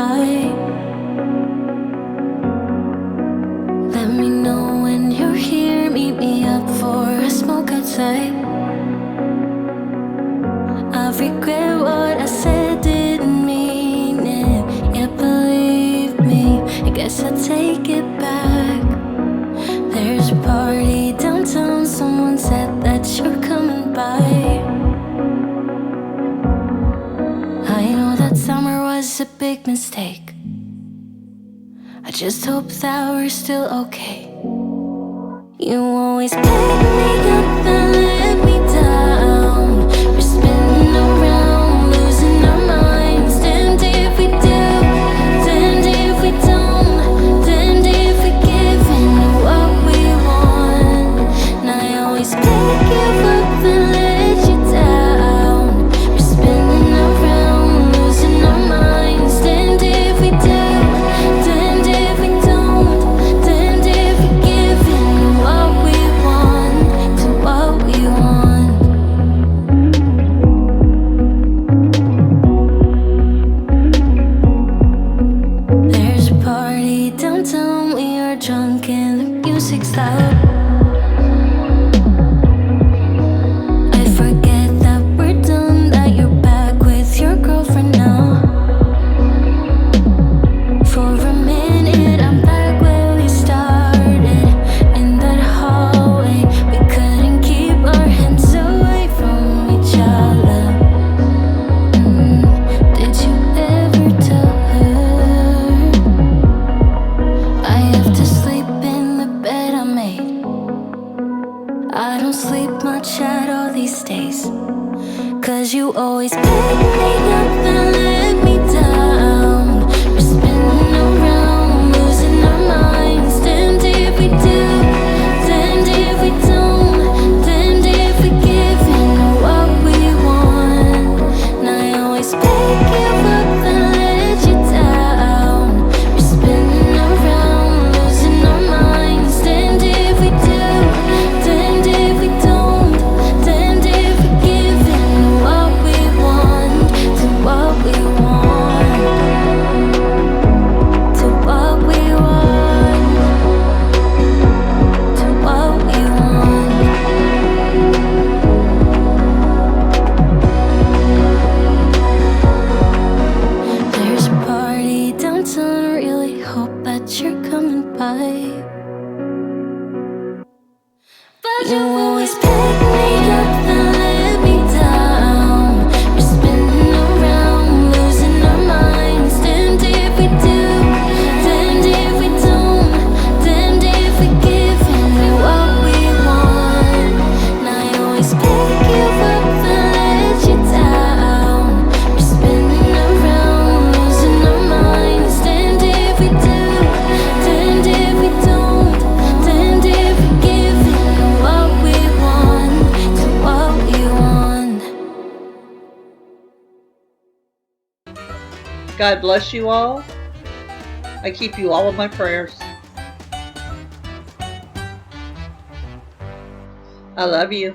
by. Let me know when you're here, meet me up for a smoke outside. I regret what I said, didn't mean it. Yeah, believe me, I guess I'll take it back. There's a party downtown, someone said that you're coming by. I know that summer was a big mistake. I just hope that we're still okay. You always pick me up and let me down. We're spinning around, losing our minds. Damned if we do, damned if we don't, damned if we give in what we want. And I always pick you up and let you down. We're spinning around, losing our minds. Damned if we do, damned if we don't, damned if we give in what we want, to what we want. There's a party downtown, we are drunk and the music's loud. I forget that we're done, that you're back with your girlfriend now. For a minute, I'm back where we started, in that hallway. We couldn't keep our hands away from each other. Did you ever tell her I have to sleep in the bed I made? I don't sleep much at all these days, 'cause you always pick me up and let me down. We're spinning around, losing our minds. Damned if we do, damned if we don't, damned if we give in what we want. And I always pick you up and let you down. We're spinning around, losing our minds. Damned if we do, damned if we don't, damned if we give in what we want, to what we want, to what we want, to what we want. There's a party downtown, really hope that you're coming by. But you always pick me up and let me down. We're spinning around, losing our minds. Damned if we do, damned if we don't, damned if we give in what we want. And I always pick you up and let you down. We're spinning around, losing our minds. Damned if we do, damned if we don't, damned if we give in what we want, to what we want. God bless you all. I keep you all in my prayers. I love you.